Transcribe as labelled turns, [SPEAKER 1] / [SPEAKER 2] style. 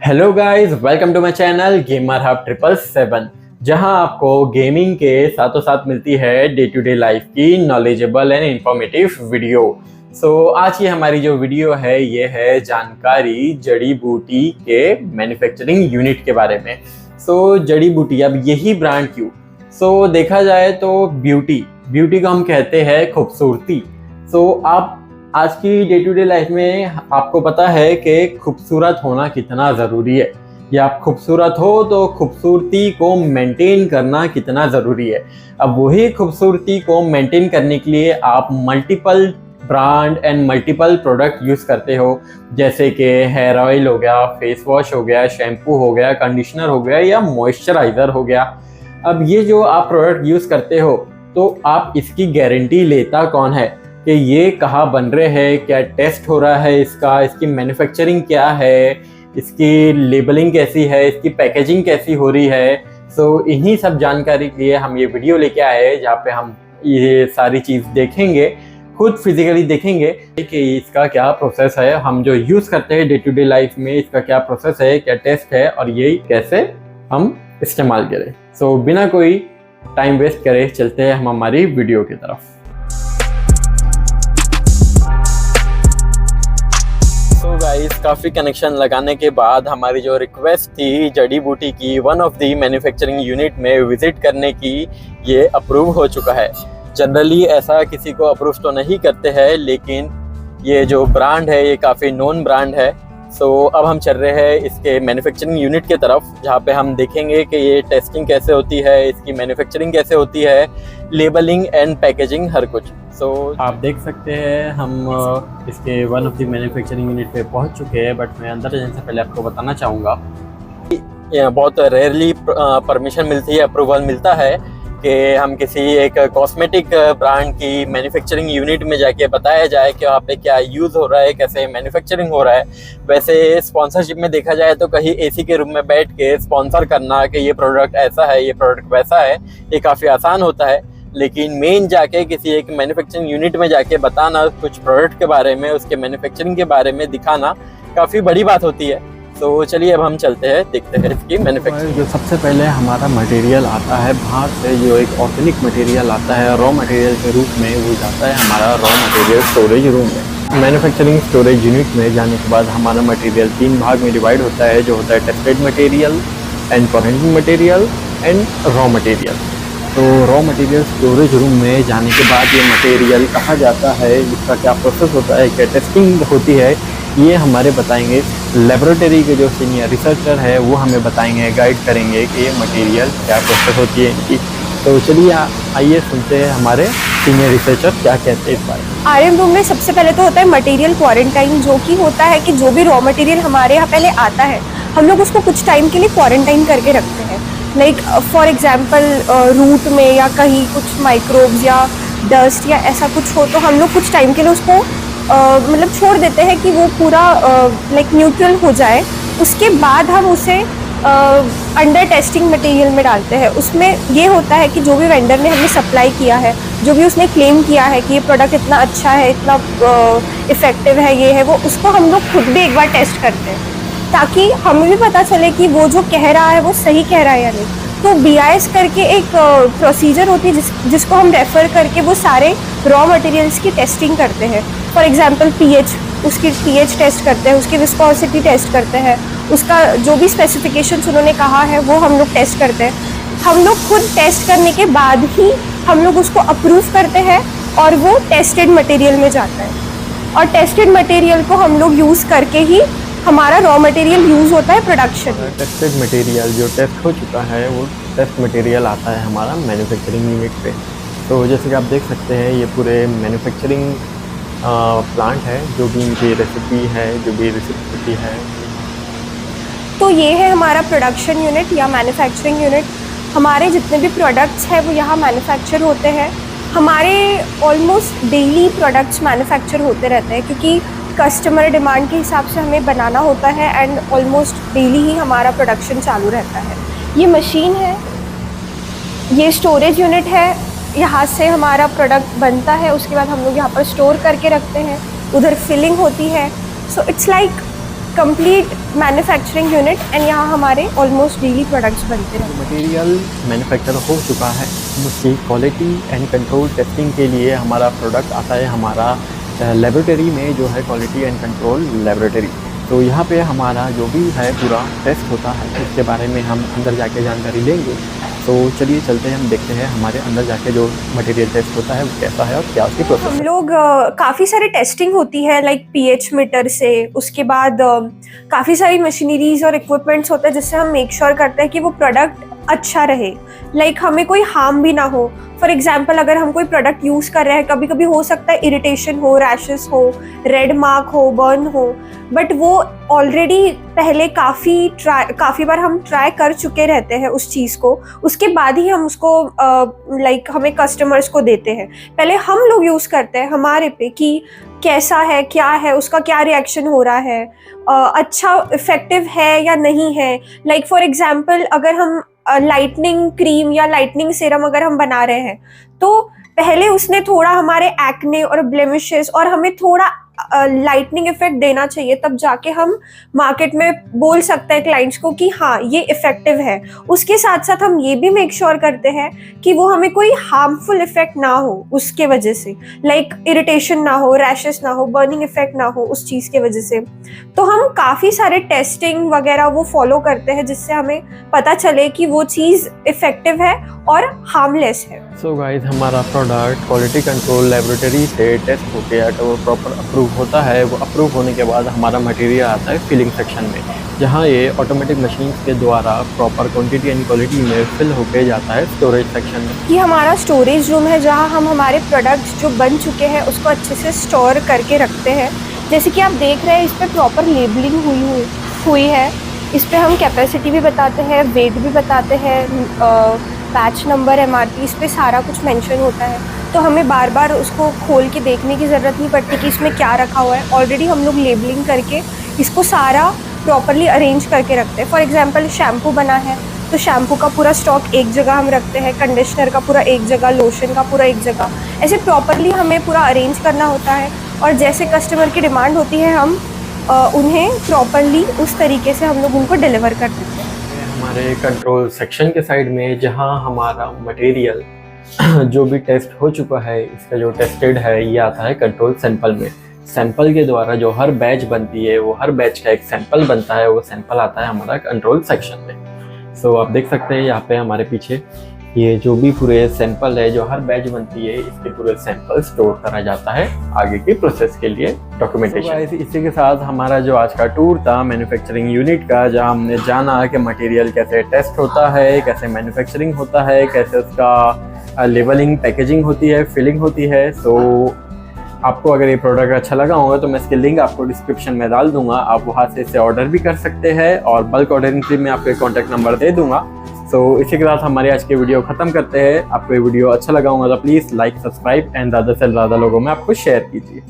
[SPEAKER 1] Hello guys, welcome to my channel gamer hub 777, जहां आपको gaming के साथों साथ मिलती है डे टू डे लाइफ की नॉलेजेबल एंड इंफॉर्मेटिव वीडियो। आज की हमारी जो वीडियो है ये है जानकारी जड़ी बूटी के मैन्युफैक्चरिंग यूनिट के बारे में। जड़ी बूटी, अब यही ब्रांड क्यों? देखा जाए तो ब्यूटी को हम कहते हैं खूबसूरती। आप आज की डे टू डे लाइफ में आपको पता है कि खूबसूरत होना कितना ज़रूरी है, या आप खूबसूरत हो तो खूबसूरती को मेंटेन करना कितना ज़रूरी है। अब वही खूबसूरती को मेंटेन करने के लिए आप multiple brand and multiple product use करते हो, जैसे कि हेयर ऑयल हो गया, फेस वॉश हो गया, शैम्पू हो गया, कंडीशनर हो गया या मॉइस्चराइज़र हो गया। अब ये जो आप प्रोडक्ट यूज़ करते हो तो आप इसकी गारंटी लेता कौन है कि ये कहाँ बन रहे हैं, क्या टेस्ट हो रहा है इसकी मैन्युफैक्चरिंग क्या है, इसकी लेबलिंग कैसी है, इसकी पैकेजिंग कैसी हो रही है। इन्हीं सब जानकारी के लिए हम ये वीडियो लेके आए हैं, जहाँ पे हम ये सारी चीज़ देखेंगे, खुद फिजिकली देखेंगे कि इसका क्या प्रोसेस है, हम जो यूज़ करते हैं डे टू डे लाइफ में इसका क्या प्रोसेस है, क्या टेस्ट है और ये कैसे हम इस्तेमाल करें। बिना कोई टाइम वेस्ट करे चलते हैं हम हमारी वीडियो की तरफ। गाइस, काफ़ी कनेक्शन लगाने के बाद हमारी जो रिक्वेस्ट थी जड़ी बूटी की one of the manufacturing unit में विजिट करने की, ये अप्रूव हो चुका है। जनरली ऐसा किसी को अप्रूव तो नहीं करते हैं, लेकिन ये जो ब्रांड है ये काफ़ी नोन ब्रांड है। अब हम चल रहे हैं इसके मैन्युफैक्चरिंग यूनिट के तरफ, जहाँ पे हम देखेंगे कि ये टेस्टिंग कैसे होती है, इसकी मैन्युफैक्चरिंग कैसे होती है, लेबलिंग एंड पैकेजिंग, हर कुछ। आप देख सकते हैं हम इसके one of the manufacturing unit पे पहुंच चुके हैं, बट मैं अंदर जाने से पहले आपको बताना चाहूँगा बहुत रेयरली परमिशन मिलती है, अप्रूवल मिलता है कि हम किसी एक कॉस्मेटिक ब्रांड की मैन्युफैक्चरिंग यूनिट में जाके बताया जाए कि वहाँ पे क्या यूज़ हो रहा है, कैसे मैन्युफैक्चरिंग हो रहा है। वैसे स्पॉन्सरशिप में देखा जाए तो कहीं एसी के रूम में बैठ के स्पॉन्सर करना कि ये प्रोडक्ट ऐसा है, ये प्रोडक्ट वैसा है, ये काफ़ी आसान होता है। लेकिन मेन जाके किसी एक मैन्युफैक्चरिंग यूनिट में जाके बताना कुछ प्रोडक्ट के बारे में, उसके मैन्युफैक्चरिंग के बारे में दिखाना काफ़ी बड़ी बात होती है। चलिए अब हम चलते हैं, देखते हैं इसकी मैन्युफैक्चरिंग। जो सबसे पहले हमारा मटेरियल आता है बाहर से, जो एक ऑर्गेनिक मटेरियल आता है रॉ मटेरियल के रूप में, वो जाता है हमारा रॉ मटेरियल स्टोरेज रूम में। मैन्युफैक्चरिंग स्टोरेज यूनिट में जाने के बाद हमारा मटेरियल 3 भाग में डिवाइड होता है, जो होता है tested material, and forensic material and raw material. Raw material storage room में जाने के बाद ये मटेरियल कहाँ जाता है, इसका क्या प्रोसेस होता है, क्या टेस्टिंग होती है, ये हमारे बताएंगे लेबोरेटरी के जो सीनियर रिसर्चर है, वो हमें बताएंगे, गाइड करेंगे कि ये मटेरियल क्या प्रोसेस होती है इनकी। चलिए आइए सुनते हैं हमारे सीनियर रिसर्चर क्या कहते हैं इस बारे में।
[SPEAKER 2] आरएम रूम में सबसे पहले तो होता है मटेरियल क्वारंटाइन, जो कि होता है कि जो भी रॉ मटेरियल हमारे यहाँ पहले आता है, हम लोग उसको कुछ टाइम के लिए क्वारंटाइन करके रखते हैं। लाइक फॉर एग्जाम्पल रूट में या कहीं कुछ माइक्रोब्स या डस्ट या ऐसा कुछ हो, तो हम लोग कुछ टाइम के लिए उसको मतलब छोड़ देते हैं कि वो पूरा लाइक न्यूट्रल हो जाए। उसके बाद हम उसे अंडर टेस्टिंग मटेरियल में डालते हैं। उसमें ये होता है कि जो भी वेंडर ने हमें सप्लाई किया है, जो भी उसने क्लेम किया है कि ये प्रोडक्ट इतना अच्छा है, इतना इफ़ेक्टिव है, ये है वो, उसको हम लोग खुद भी एक बार टेस्ट करते हैं, ताकि हमें भी पता चले कि वो जो कह रहा है वो सही कह रहा है या नहीं। तो BIS करके एक प्रोसीजर होती है जिसको हम रेफ़र करके वो सारे रॉ मटेरियल्स की टेस्टिंग करते हैं। फॉर एग्जांपल pH, उसकी pH टेस्ट करते हैं, उसकी विस्कोसिटी टेस्ट करते हैं, उसका जो भी स्पेसिफिकेशंस उन्होंने कहा है वो हम लोग टेस्ट करते हैं। हम लोग खुद टेस्ट करने के बाद ही हम लोग उसको अप्रूव करते हैं और वो टेस्टेड मटेरियल में जाता है। और टेस्टेड मटेरियल को हम लोग यूज़ करके ही हमारा रॉ मटेरियल यूज़ होता है प्रोडक्शन में।
[SPEAKER 1] टेस्टेड मटेरियल जो टेस्ट हो चुका है वो टेस्ट मटेरियल आता है हमारा मैन्युफैक्चरिंग यूनिट पे। जैसे कि आप देख सकते हैं ये पूरे मैन्युफैक्चरिंग प्लांट है, जो भी इनकी रेसिपी है, जो भी रेसिपी है।
[SPEAKER 2] तो ये है हमारा प्रोडक्शन यूनिट या मैन्युफैक्चरिंग यूनिट। हमारे जितने भी प्रोडक्ट्स हैं वो यहाँ मैन्युफैक्चर होते हैं। हमारे ऑलमोस्ट डेली प्रोडक्ट्स मैन्युफैक्चर होते रहते हैं, क्योंकि कस्टमर डिमांड के हिसाब से हमें बनाना होता है, एंड ऑलमोस्ट डेली ही हमारा प्रोडक्शन चालू रहता है। ये मशीन है, ये स्टोरेज यूनिट है, यहाँ से हमारा प्रोडक्ट बनता है, उसके बाद हम लोग यहाँ पर स्टोर करके रखते हैं, उधर फिलिंग होती है। It's like complete manufacturing unit and यहाँ हमारे ऑलमोस्ट डेली प्रोडक्ट्स बनते रहते हैं।
[SPEAKER 1] मटेरियल मैन्युफैक्चर हो चुका है, उसकी क्वालिटी एंड कंट्रोल टेस्टिंग के लिए हमारा प्रोडक्ट आता है हमारा लेबोरेटरी में, जो है क्वालिटी एंड कंट्रोल लेबोरेटरी। तो यहाँ पे हमारा जो भी है पूरा टेस्ट होता है, इसके बारे में हम अंदर जाके जानकारी लेंगे। तो चलिए चलते हैं, हम देखते हैं हमारे अंदर जाके जो मटेरियल टेस्ट होता है वो कैसा है और क्या उसकी प्रोसेस
[SPEAKER 2] हम
[SPEAKER 1] है।
[SPEAKER 2] लोग काफ़ी सारे टेस्टिंग होती है लाइक पीएच मीटर से, उसके बाद काफ़ी सारी मशीनरीज और इक्विपमेंट्स होते हैं जिससे हम मेक श्योर करते हैं कि वो प्रोडक्ट अच्छा रहे, लाइक हमें कोई हार्म भी ना हो। फॉर एग्जाम्पल अगर हम कोई प्रोडक्ट यूज़ कर रहे हैं, कभी कभी हो सकता है इरिटेशन हो, रैशेस हो, रेड मार्क हो, बर्न हो, बट वो ऑलरेडी पहले काफ़ी बार हम ट्राई कर चुके रहते हैं उस चीज़ को, उसके बाद ही हम उसको लाइक हमें कस्टमर्स को देते हैं। पहले हम लोग यूज़ करते हैं हमारे पे कि कैसा है, क्या है, उसका क्या रिएक्शन हो रहा है, अच्छा इफेक्टिव है या नहीं है। लाइक फॉर एग्जाम्पल अगर हम लाइटनिंग क्रीम या लाइटनिंग सीरम अगर हम बना रहे हैं तो पहले उसने थोड़ा हमारे एक्ने और ब्लेमिशेस और हमें थोड़ा लाइटनिंग इफेक्ट देना चाहिए, तब जाके हम मार्केट में बोल सकते हैं क्लाइंट्स को कि हाँ ये इफेक्टिव है। उसके साथ साथ हम ये भी मेक श्योर करते हैं कि वो हमें कोई हार्मफुल इफेक्ट ना हो उसके वजह से, लाइक इरिटेशन ना हो, रैशेस ना हो, बर्निंग इफेक्ट ना हो उस चीज़ के वजह से। तो हम काफ़ी सारे टेस्टिंग वगैरह वो फॉलो करते हैं जिससे हमें पता चले कि वो चीज़ इफेक्टिव है और हार्मलेस है।
[SPEAKER 1] सो गाइस, हमारा प्रोडक्ट क्वालिटी कंट्रोल लेबोरेटरी से टेस्ट होके अगर वो प्रॉपर अप्रूव होता है, वो अप्रूव होने के बाद हमारा मटेरियल आता है फिलिंग सेक्शन में, जहाँ ये ऑटोमेटिक मशीन के द्वारा प्रॉपर क्वांटिटी एंड क्वालिटी में फिल होके जाता है स्टोरेज सेक्शन में।
[SPEAKER 2] ये हमारा स्टोरेज रूम है जहाँ हम हमारे प्रोडक्ट्स जो बन चुके हैं उसको अच्छे से स्टोर करके रखते हैं। जैसे कि आप देख रहे हैं इस पर प्रॉपर लेबलिंग हुई है, इस पर हम कैपेसिटी भी बताते हैं, वेट भी बताते हैं, बैच नंबर, एमआरपी, इस पर सारा कुछ मेंशन होता है। तो हमें बार बार उसको खोल के देखने की ज़रूरत नहीं पड़ती कि इसमें क्या रखा हुआ है। ऑलरेडी हम लोग लेबलिंग करके इसको सारा प्रॉपरली अरेंज करके रखते हैं। फॉर एग्जांपल शैम्पू बना है तो शैम्पू का पूरा स्टॉक एक जगह हम रखते हैं, कंडीशनर का पूरा एक जगह, लोशन का पूरा एक जगह, ऐसे प्रॉपरली हमें पूरा अरेंज करना होता है। और जैसे कस्टमर की डिमांड होती है हम उन्हें प्रॉपरली उस तरीके से हम लोग उनको डिलीवर कर देते हैं।
[SPEAKER 1] हमारे कंट्रोल सेक्शन के साइड में जहाँ हमारा मटेरियल जो भी टेस्ट हो चुका है, इसका जो टेस्टेड है ये आता है कंट्रोल सैंपल में। सैंपल के द्वारा जो हर बैच बनती है, वो हर बैच का एक सैंपल बनता है, वो सैंपल आता है हमारा कंट्रोल सेक्शन में। सो आप देख सकते हैं यहाँ पे हमारे पीछे ये जो भी पूरे सैंपल है, जो हर बैच बनती है, इसके पूरे सैंपल स्टोर करा जाता है आगे की प्रोसेस के लिए डॉक्यूमेंटेशन। इसी के साथ हमारा जो आज का टूर था मैन्युफैक्चरिंग यूनिट का, जहाँ हमने जाना कि मटेरियल कैसे टेस्ट होता है, कैसे मैन्युफैक्चरिंग होता है, कैसे उसका लेबलिंग, पैकेजिंग होती है, फिलिंग होती है। सो आपको अगर ये प्रोडक्ट अच्छा लगा होगा तो मैं इसकी लिंक आपको डिस्क्रिप्शन में डाल दूंगा, आप वहाँ से इसे ऑर्डर भी कर सकते हैं और बल्क ऑर्डरिंग के लिए मैं आपको कॉन्टैक्ट नंबर दे दूंगा। सो इसी के साथ हमारी आज की वीडियो खत्म करते हैं। आपको ये वीडियो अच्छा लगा होगा तो प्लीज़ लाइक, सब्सक्राइब एंड ज़्यादा से ज़्यादा लोगों में आपको शेयर कीजिए।